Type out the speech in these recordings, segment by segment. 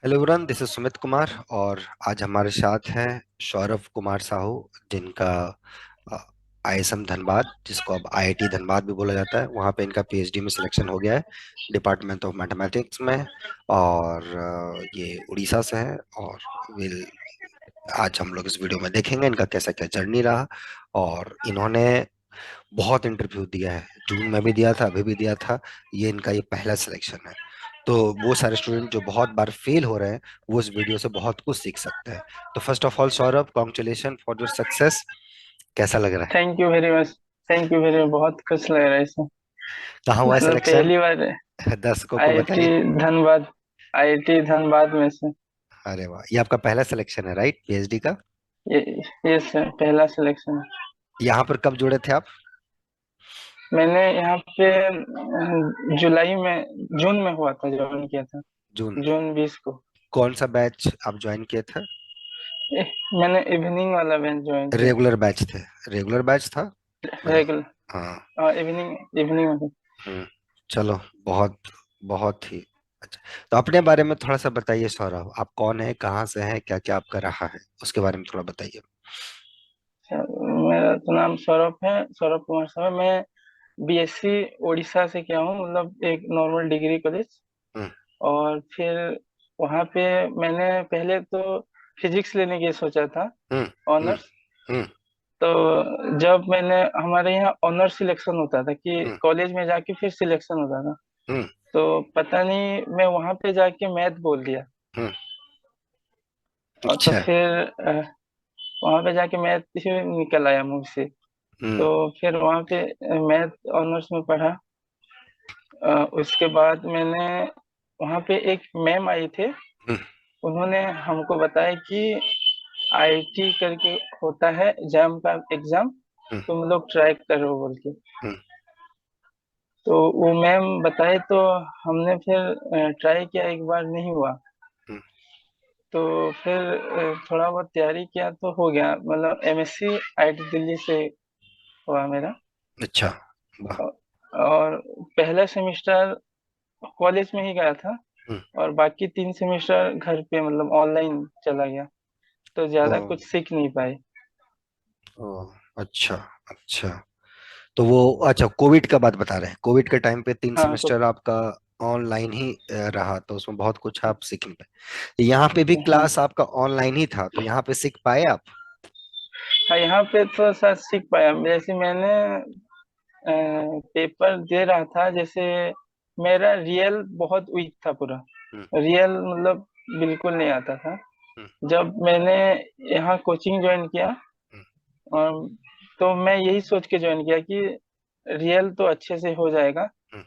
Hello everyone, this is Sumit Kumar. और आज हमारे साथ हैं सौरभ कुमार साहू, जिनका आईएसएम धनबाद, जिसको अब आईआईटी धनबाद भी बोला जाता है, वहाँ पे इनका पीएचडी में सिलेक्शन हो गया है, डिपार्टमेंट ऑफ मैथमेटिक्स में। और ये उड़ीसा से है। और विल आज हम लोग इस वीडियो में देखेंगे इनका कैसा क्या जर्नी रहा। और इन्होंने बहुत इंटरव्यू दिया है, जून में भी दिया था, अभी भी दिया था। ये इनका ये पहला सिलेक्शन है। तो वो सारे स्टूडेंट जो बहुत बार फेल हो रहे हैं, वो इस वीडियो से बहुत कुछ सीख सकते हैं। तो first of all Saurabh, congratulation for your success. कैसा लग रहा है? Thank you very much. Thank you very much, बहुत खुश लग रहा है इसमें। कहाँ हुआ है मतलब सिलेक्शन? पहली बार दर्शकों को आईआईटी बताइए। धनबाद, आईआईटी धनबाद में से। अरे वाह, ये आपका पहला सिलेक्शन है, राइट, पीएचडी का? ये ये पहला सिलेक्शन है। यहाँ पर कब जुड़े थे आप? मैंने यहाँ पे जुलाई में, जून में हुआ था, ज्वाइन किया था। जून। जून 20 को। कौन सा बैच आप ज्वाइन किए थे? ए, मैंने इवनिंग वाला बैच ज्वाइन किया। रेगुलर बैच थे? रेगुलर बैच था मतलब? रेगुलर। हाँ। हाँ, इवनिंग इवनिंग वाला। हम्म। चलो, बहुत बहुत ही अच्छा। तो अपने बारे में थोड़ा सा बताइए सौरभ, आप कौन है, कहाँ से हैं, क्या क्या आपका रहा है, उसके बारे में थोड़ा बताइए। मेरा तो नाम सौरभ है, सौरभ कुमार साहब। मैं बीएससी उड़ीसा से किया हूँ, मतलब एक नॉर्मल डिग्री कॉलेज। हम्म। और फिर वहाँ पे मैंने पहले तो फिजिक्स लेने की सोचा था, हम्म। हम्म। ऑनर्स। हम्म। तो जब मैंने, हमारे यहाँ ऑनर्स सिलेक्शन होता था कि हम्म। कॉलेज में जाके फिर सिलेक्शन होता था। हम्म। तो पता नहीं मैं वहाँ पे जाके मैथ बोल दिया। हम्म। और तो अच्छा। फिर वहाँ पे जाके मैथ ही निकल आया मुंह से। हम्म। तो फिर वहाँ पे मैथ ऑनर्स में पढ़ा। उसके बाद मैंने, वहाँ पे एक मैम आई थे, हम्म। उन्होंने हमको बताया कि आईटी करके होता है, जैम का एग्जाम, हम्म। तुम लोग ट्राई करो बोल के। हम्म। तो वो मैम बताए तो हमने फिर ट्राई किया, एक बार नहीं हुआ। हम्म। तो फिर थोड़ा बहुत तैयारी किया तो हो गया, मतलब एमएससी आईटी दिल्ली से हुआ मेरा। अच्छा। वाह। और पहला सेमेस्टर कॉलेज में ही गया था, हम्म। और बाकी 3 सेमेस्टर घर पे, मतलब ऑनलाइन चला गया। तो ओ। ज्यादा कुछ सीख नहीं पाए। ओ। अच्छा। अच्छा। तो वो, अच्छा, कोविड का बात बता रहे हैं, कोविड के टाइम पे तीन हाँ सेमेस्टर आपका ऑनलाइन ही रहा, तो उसमें बहुत कुछ आप सीख नहीं पाए। यहाँ पे भी हाँ क्लास आपका ऑनलाइन ही था, तो यहाँ पे सीख पाए आप? हाँ, यहाँ पे तो सर सीख पाया। जैसे मैंने पेपर दे रहा था, जैसे मेरा रियल बहुत वीक था पूरा। हम्म। रियल मतलब बिल्कुल नहीं आता था। हम्म। जब मैंने यहाँ कोचिंग ज्वाइन किया, हम्म। अम, तो मैं यही सोच के ज्वाइन किया कि रियल तो अच्छे से हो जाएगा। हम्म।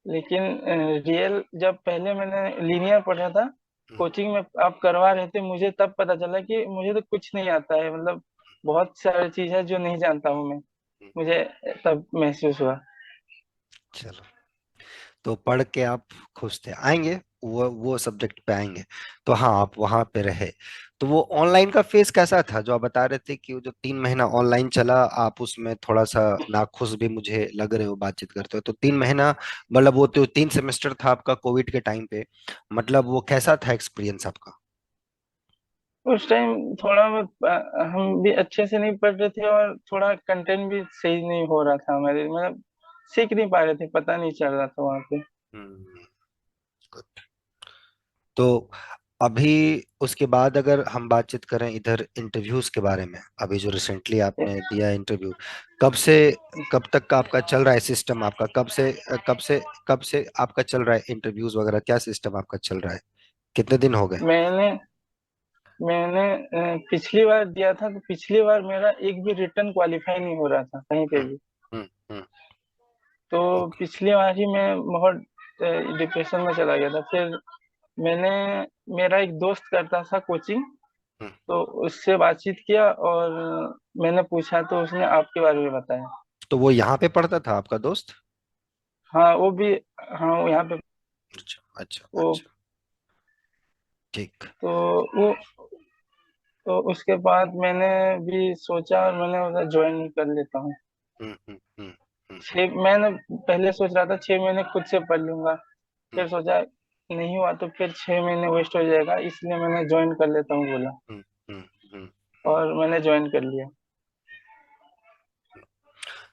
लेकिन रियल जब पहले मैंने लीनियर पढ़ा था, हम्म। कोचिंग में आप करवा रहे थे, मुझे तब पता चला कि मुझे तो कुछ नहीं आता है, मतलब बहुत सारी चीज है जो नहीं जानता हूँ मैं। हम्म। मुझे तब महसूस हुआ। चलो, तो पढ़ के आप खुश थे, आएंगे वो सब्जेक्ट पे आएंगे। तो हाँ, आप वहां पे रहे। तो वो ऑनलाइन का फेस कैसा था जो आप बता रहे थे कि वो जो 3 महीना ऑनलाइन चला, आप उसमें थोड़ा सा नाखुश भी मुझे लग रहे हो बातचीत करते हो, तो 3 महीना, मतलब वो तो 3 सेमेस्टर था आपका कोविड के टाइम पे, मतलब वो कैसा था एक्सपीरियंस आपका? उस टाइम थोड़ा बहुत हम भी अच्छे से नहीं पढ़ रहे थे, और थोड़ा कंटेंट भी सही नहीं हो रहा था हमारे, मतलब सीख नहीं पा रहे थे, पता नहीं चल रहा था वहाँ पे। हम्म। good। तो अभी उसके बाद अगर हम बातचीत करें इधर इंटरव्यूज के बारे में, अभी जो रिसेंटली आपने दिया इंटरव्यू, कब से कब तक का आपका चल रहा है सिस्टम, आपका कब से आपका चल रहा है इंटरव्यूज वगैरह, क्या सिस्टम आपका चल रहा है, कितने दिन हो गए? मैंने मैंने पिछली बार दिया था, तो पिछली बार मेरा एक भी रिटर्न क्वालिफाई नहीं हो रहा था कहीं पे हम्म। भी। हम्म। हम्म। तो ओके। पिछली बार ही मैं बहुत डिप्रेशन में चला गया था। फिर मैंने, मेरा एक दोस्त करता था कोचिंग, हम्म। तो उससे बातचीत किया, और मैंने पूछा तो उसने आपके बारे में बताया। तो वो यहाँ पे पढ़ता था आपका दोस्त? हाँ वो भी, हाँ वो यहाँ पे, अच्छा अच्छा वो, अच्छा। ठीक। तो वो, तो उसके बाद मैंने भी सोचा, और मैंने उधर ज्वाइन ही कर लेता हूँ। हम्म। हम्म। हम्म। हम्म। मैंने पहले सोच रहा था 6 महीने खुद से पढ़ लूंगा। हम्म। फिर सोचा नहीं हुआ तो फिर 6 महीने वेस्ट हो जाएगा, इसलिए मैंने ज्वाइन कर लेता हूँ बोला। हम्म, हम्म, हम्म। और मैंने ज्वाइन कर लिया।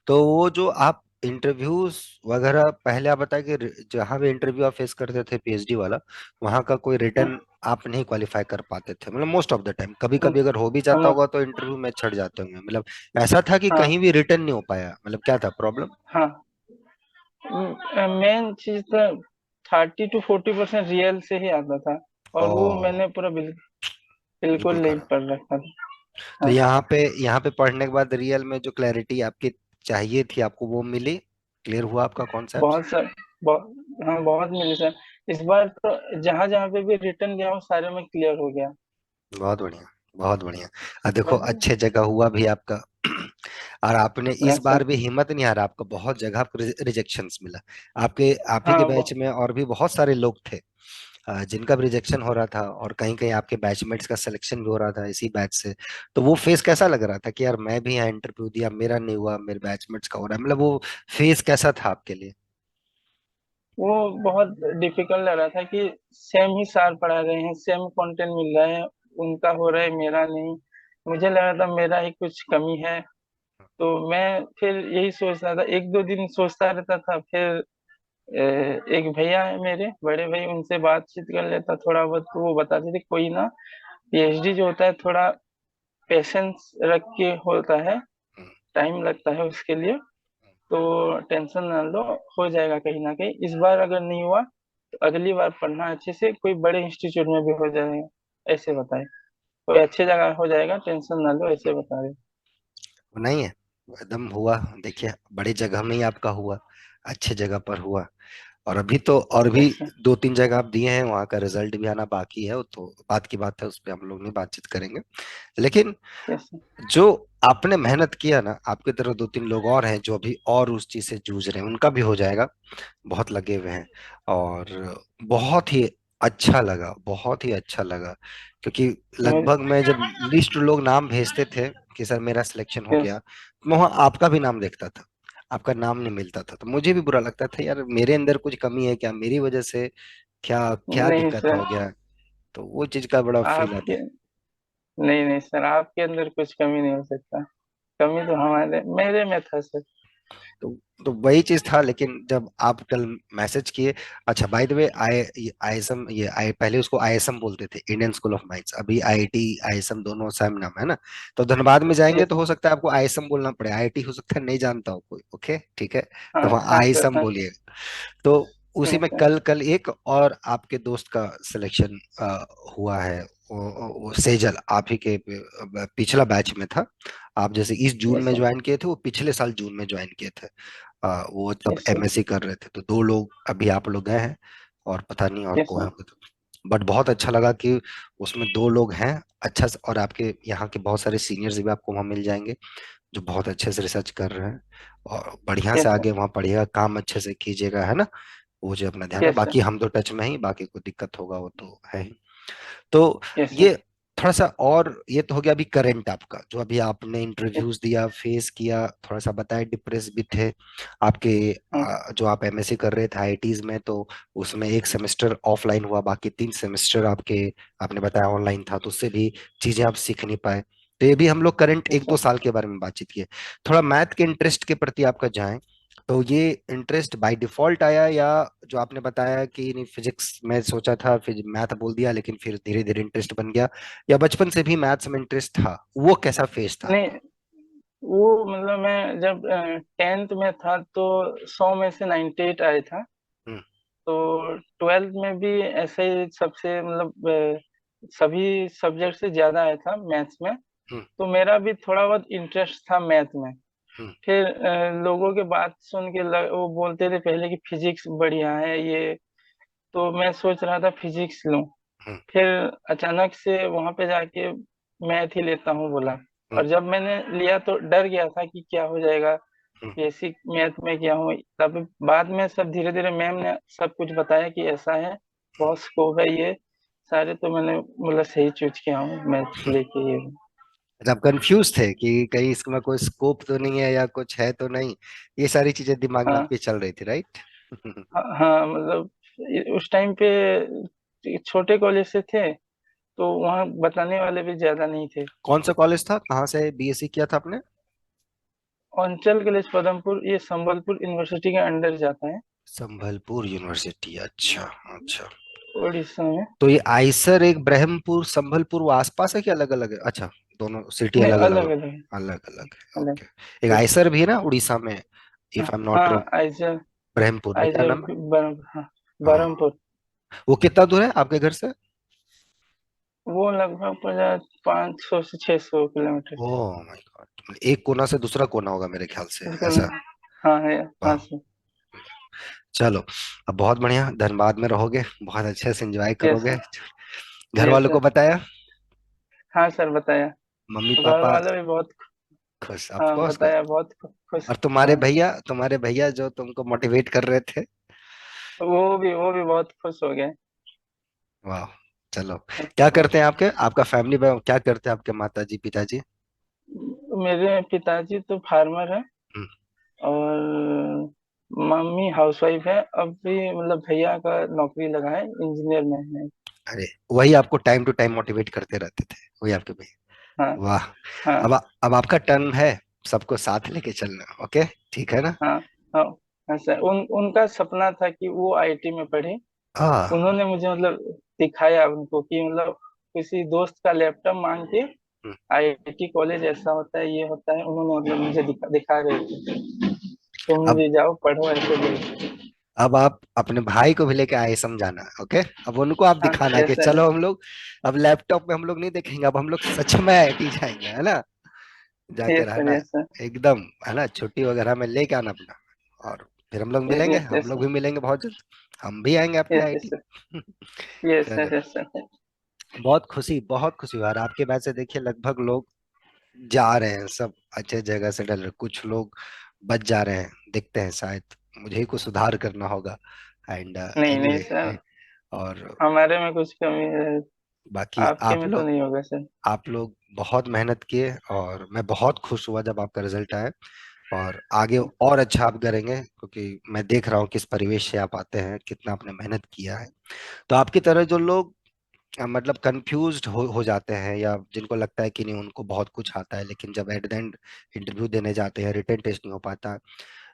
तो वो जो आप इंटरव्यूज वगैरह, पहले आप बताए कि जहाँ भी इंटरव्यू आप फेस करते थे पीएचडी वाला, वहाँ का कोई रिटर्न हाँ। आप नहीं क्वालिफाई कर पाते थे, मतलब मोस्ट ऑफ द टाइम, कभी हम कभी अगर हो भी जाता हम होगा तो इंटरव्यू में छट जाते होंगे, मतलब ऐसा था कि कहीं हाँ भी रिटर्न नहीं हो पाया, मतलब क्या था प्रॉब्लम? हाँ। मेन चीज तो 30 to 40% रियल से ही आता था, और वो ओ, मैंने पूरा ये बिल्कुल नहीं बेकार। पढ़ रखा था। तो हाँ। यहाँ पे पढ़ने के बाद रियल में जो क्लैरिटी आपकी चाहिए थी आपको वो मिली, क्लियर हुआ आपका कॉन्सेप्ट? बहुत सर, हाँ बहुत मिले सर। इस बार तो जहाँ जहाँ पे भी रिटर्न गया हूँ सारे में क्लियर हो गया। बहुत बढ़िया, बहुत बढ़िया। देखो बस। अच्छे जगह हुआ भी आपका। और आपने इस यस बार सर। भी हिम्मत नहीं हारा, आपका बहुत जगह आपको रिजेक्शंस मिला। आपके आप ही के हाँ बैच में और भी बहुत सारे लोग थे जिनका भी रिजेक्शन हो रहा था, और कहीं कहीं आपके बैचमेट्स का सिलेक्शन भी हो रहा था इसी बैच से। तो वो फेस कैसा लग रहा था कि यार मैं भी यहाँ इंटरव्यू दिया, मेरा नहीं हुआ, मेरे बैचमेट्स का हो रहा है, मतलब वो फेस कैसा था आपके लिए? वो बहुत डिफिकल्ट लग रहा था कि सेम ही सर पढ़ा रहे हैं, सेम कंटेंट मिल रहा है, उनका हो रहा है मेरा नहीं। मुझे लग रहा था मेरा ही कुछ कमी है। तो मैं फिर यही सोच रहा था, एक दो दिन सोचता रहता था, फिर एक भैया है मेरे बड़े भाई, उनसे बातचीत कर लेता थोड़ा बहुत, तो वो बताते थे कोई ना, पीएचडी जो होता है थोड़ा पेशेंस रख के होता है, हम्म, टाइम लगता है उसके लिए। तो टेंशन ना लो, हो जाएगा कहीं ना कहीं। इस बार अगर नहीं हुआ तो अगली बार पढ़ना अच्छे से, कोई बड़े इंस्टीट्यूट में भी हो जाएगा, ऐसे बताए। कोई अच्छी जगह हो जाएगा, टेंशन ना लो, ऐसे बता रहे। नहीं है, एकदम हुआ। देखिए बड़ी जगह में ही आपका हुआ, अच्छे जगह पर हुआ। और अभी तो और भी यस सर। दो तीन जगह आप दिए हैं, वहां का रिजल्ट भी आना बाकी है, वो तो बात की बात है, उस पर हम लोग नहीं बातचीत करेंगे। लेकिन यस सर। जो आपने मेहनत किया ना, आपकी तरह दो तीन लोग और हैं जो अभी और उस चीज से जूझ रहे हैं, उनका भी हो जाएगा, बहुत लगे हुए हैं। और बहुत ही अच्छा लगा, बहुत ही अच्छा लगा, क्योंकि लगभग मैं जब लिस्ट लोग नाम भेजते थे कि सर मेरा सिलेक्शन हो यस। गया, तो मैं वहाँ आपका भी नाम देखता था, आपका नाम नहीं मिलता था, तो मुझे भी बुरा लगता था यार मेरे अंदर कुछ कमी है क्या, मेरी वजह से क्या क्या नहीं दिक्कत सर, हो गया। तो वो चीज का बड़ा फील आता आपके है। नहीं नहीं सर, आपके अंदर कुछ कमी नहीं हो सकता। कमी तो हमारे मेरे में था सर। तो तो वही चीज था, लेकिन जब आप कल मैसेज किए। अच्छा बाय द वे, आईएसएम, ये आई पहले उसको आईएसएम बोलते थे, इंडियन स्कूल ऑफ माइंस, अभी आईआईटी आईएसएम दोनों सेम नाम है ना। तो धनबाद में जाएंगे यस तो हो सर। सकता है आपको आईएसएम बोलना पड़े, आईआईटी हो सकता है नहीं जानता हो कोई, ओके ठीक है। हाँ तो वहाँ हाँ सर। आईएसएम हाँ। बोलिएगा। तो उसी यस में सर। कल कल एक और आपके दोस्त का सिलेक्शन हुआ है, वो सेजल आप ही के पिछला बैच में था। आप जैसे इस जून यस में सर। ज्वाइन किए थे, वो पिछले साल जून में ज्वाइन किए थे। वो तब यस सर। एमएससी कर रहे थे, तो दो लोग अभी आप लोग गए हैं, और पता नहीं और यस को है। सर। बट बहुत अच्छा लगा कि उसमें दो लोग हैं अच्छा से, और आपके यहाँ के बहुत सारे सीनियर्स भी आपको वहाँ मिल जाएंगे जो बहुत अच्छे से रिसर्च कर रहे हैं, और बढ़िया से यस सर। आगे वहाँ पढ़िएगा, काम अच्छे से कीजिएगा, है ना। वो जो अपना ध्यान है, यस बाकी सर। हम तो टच में ही, बाकी कोई दिक्कत होगा वो तो है ही। तो यस सर। ये थोड़ा सा, और ये तो हो गया अभी करंट आपका, जो अभी आपने इंटरव्यूज दिया, फेस किया, थोड़ा सा बताया, डिप्रेस भी थे आपके। हाँ। जो आप एमएससी कर रहे थे आईआईटीज में, तो उसमें एक सेमेस्टर ऑफलाइन हुआ, बाकी 3 सेमेस्टर आपके, आपने बताया ऑनलाइन था, तो उससे भी चीजें आप सीख नहीं पाए। तो ये भी हम लोग करंट यस एक दो सर। साल के बारे में बातचीत किए। थोड़ा मैथ के इंटरेस्ट के प्रति आपका जाएं, तो ये इंटरेस्ट बाय डिफॉल्ट आया, या जो आपने बताया कि नहीं फिजिक्स में सोचा था, फिर मैथ बोल दिया, लेकिन फिर धीरे धीरे इंटरेस्ट बन गया, या बचपन से भी मैथ्स में इंटरेस्ट था, वो कैसा फेज था नहीं, आपका? वो मतलब मैं जब 10th में था तो 100 में से 98 आए था। हम्म, तो 12th में भी ऐसे ही सबसे मतलब सभी सब्जेक्ट से ज्यादा आया था मैथ्स में। हम्म, तो मेरा भी थोड़ा बहुत इंटरेस्ट था मैथ में। हम्म, फिर लोगों के बात सुन के वो बोलते थे पहले कि फिजिक्स बढ़िया है ये, तो मैं सोच रहा था फिजिक्स लूं। हम्म, फिर अचानक से वहां पे जाके मैथ ही लेता हूँ बोला। हम्म, और जब मैंने लिया तो डर गया था कि क्या हो जाएगा, हम्म। बेसिक मैथ में क्या हूँ। तब बाद में सब धीरे धीरे मैम ने सब कुछ बताया कि ऐसा है, बहुत स्कोप है ये सारे, तो मैंने बोला सही चूज किया हूँ मैथ लेके ये। अच्छा, आप कंफ्यूज थे कि कहीं इसमें कोई स्कोप तो नहीं है या कुछ है तो नहीं, ये सारी चीजें दिमाग में हाँ आपके चल रही थी, राइट? हाँ हाँ, मतलब उस टाइम पे छोटे कॉलेज से थे, तो वहाँ बताने वाले भी ज्यादा नहीं थे। कौन सा कॉलेज था, कहाँ से बीएससी किया था आपने? अंचल कॉलेज पदमपुर, ये संबलपुर यूनिवर्सिटी के अंडर जाता है, संबलपुर यूनिवर्सिटी, अच्छा। अच्छा, उड़ीसा में। तो ये आइसर एक ब्रह्मपुर संबलपुर वो आसपास है कि अलग अलग है? अच्छा, दोनों सिटी नहीं, अलग अलग अलग है। अलग है। अलग अलग है, अलग। ओके। एक आइसर भी है ना उड़ीसा में, हाँ if I am not wrong. हाँ, आइजर। ब्रह्मपुर नहीं, क्या आइजर नाम है? हाँ, हाँ, बरहमपुर। वो कितना दूर है आपके घर से? वो लगभग 500 से 600 किलोमीटर। ओह माय गॉड, एक कोना से दूसरा कोना होगा मेरे ख्याल से, बिल्कुल। ऐसा। हाँ है। हाँ वाह, सर। चलो। अब बहुत बढ़िया, धनबाद में रहोगे, बहुत अच्छे से एंजॉय यस करोगे। सर। घर यस वालों को सर। बताया? हाँ सर, बताया। मम्मी घर पापा वाले भी बहुत। खुश, ऑफ हाँ, कोर्स। बताया, बहुत खुश। और तुम्हारे हाँ, भैया, तुम्हारे भैया जो तुमको मोटिवेट कर रहे थे? वो भी बहुत खुश हो गए। वाह, चलो। क्या करते हैं आपके, आपका फैमिली में क्या करते हैं आपके माता जी पिताजी? मेरे पिताजी तो फार्मर है, हम्म, और मम्मी हाउसवाइफ है। अब भी मतलब भैया का नौकरी लगा है, इंजीनियर में है। अरे, वही आपको टाइम टू टाइम मोटिवेट करते रहते थे, वही आपके भैया। हाँ वाह। हाँ अब आपका टर्न है, सबको साथ लेके चलना, ओके? ठीक है ना? हाँ हाँ। हाँ सर, उनका सपना था कि वो आईटी में पढ़े। हाँ। उन्होंने मुझे मतलब दिखाया उनको कि मतलब किसी दोस्त का लैपटॉप मांग के हम्म, आईटी कॉलेज ऐसा होता है, ये होता है। उन्होंने मतलब मुझे दिखा रहे थे, तुम अब भी जाओ पढ़ो ऐसे बोल। अब आप अपने भाई को भी लेके आए समझाना, ओके? अब उनको आप हाँ, दिखाना कि यस सर। चलो हम लोग, अब लैपटॉप में हम लोग नहीं देखेंगे, अब हम लोग सच में आईआईटी जाएंगे, है ना? जाके यस सर। रहना यस सर। एकदम, है ना? छुट्टी वगैरह में लेके आना अपना, और फिर हम लोग मिलेंगे, यस हम यस लोग सर। भी मिलेंगे बहुत जल्द। हम भी आएंगे आपके yes yes IIT. Sir. Yes चलो, सर। Yes sir. बहुत खुशी, बहुत खुशी हुआ। और आपके बाद से देखिए लगभग लोग जा रहे हैं, सब अच्छे जगह से डल रहे, कुछ लोग बच जा रहे हैं, दिखते हैं शायद। मुझे ही कुछ सुधार करना होगा। एंड नहीं नहीं एनीवे, सर, और हमारे में कुछ कमी है, बाकी आपके में तो नहीं होगा सर। आप लोग बहुत मेहनत किए, और मैं बहुत खुश हुआ जब आपका रिजल्ट आया। और आगे और अच्छा आप करेंगे, क्योंकि मैं देख रहा हूँ किस परिवेश से आप आते हैं, कितना आपने मेहनत किया है। तो आपकी तरह जो लोग मतलब कंफ्यूज्ड हो जाते हैं, या जिनको लगता है कि नहीं उनको बहुत कुछ आता है, लेकिन जब एट द एंड इंटरव्यू देने जाते हैं, रिटन टेस्ट नहीं हो पाता,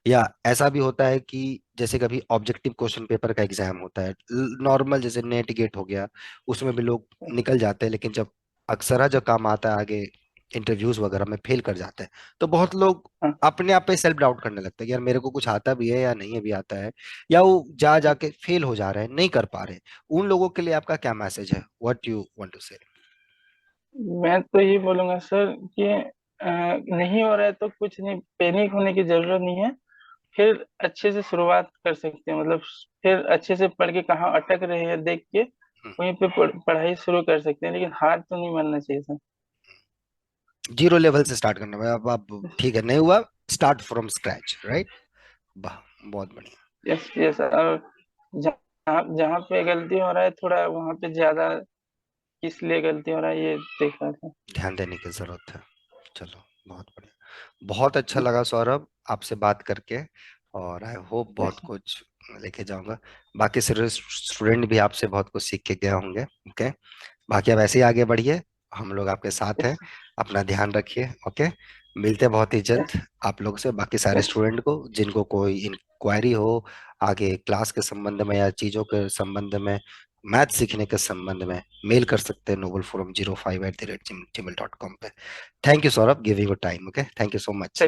या ऐसा भी होता है कि जैसे कभी ऑब्जेक्टिव क्वेश्चन पेपर का एग्जाम होता है, नॉर्मल जैसे नेट गेट हो गया, उसमें भी लोग निकल जाते हैं, लेकिन जब अक्सर जो काम आता है आगे इंटरव्यूज वगैरह में फेल कर जाते हैं। तो बहुत लोग हाँ। अपने आप पे सेल्फ डाउट करने लगते हैं कि यार मेरे को कुछ आता भी है या नहीं भी आता है, या वो जा जाके फेल हो जा रहे हैं, नहीं कर पा रहे हैं। उन लोगों के लिए आपका क्या मैसेज है, व्हाट यू वांट टू से? मैं तो ये बोलूंगा सर कि नहीं हो रहा है तो कुछ नहीं, पैनिक होने की जरूरत नहीं है। फिर अच्छे से शुरुआत कर सकते हैं, मतलब फिर अच्छे से पढ़ के कहाँ अटक रहे हैं देख के वहीं पे पढ़ाई शुरू कर सकते हैं, लेकिन हार तो नहीं मानना चाहिए सर। जीरो लेवल से स्टार्ट करना है अब ठीक है, नहीं हुआ, स्टार्ट फ्रॉम स्क्रैच, राइट? वाह, बहुत बढ़िया। Yes yes. और जहाँ जहाँ पे गलती हो रहा है थोड़ा, वहाँ पे ज्यादा किस लिए गलती हो रहा है ये देख रहा था। ध्यान देने की जरूरत है। चलो, बहुत बढ़िया, बहुत अच्छा लगा सौरभ आपसे बात करके। और आई होप बहुत यस कुछ लेके जाऊंगा। बाकी सारे स्टूडेंट भी आपसे बहुत कुछ सीख के गए होंगे, ओके? बाकी अब ऐसे ही आगे बढ़िए, हम लोग आपके साथ हैं। यस अपना ध्यान रखिए, ओके? मिलते हैं बहुत ही जल्द यस आप लोग से, बाकी सारे यस। स्टूडेंट को जिनको कोई इंक्वायरी हो आगे क्लास के संबंध में, या चीज़ों के संबंध में, मैथ सीखने के संबंध में, मेल कर सकते हैं novelforum05@gmail.com पे। Thank you Saurabh, giving your time, okay? Thank you so much.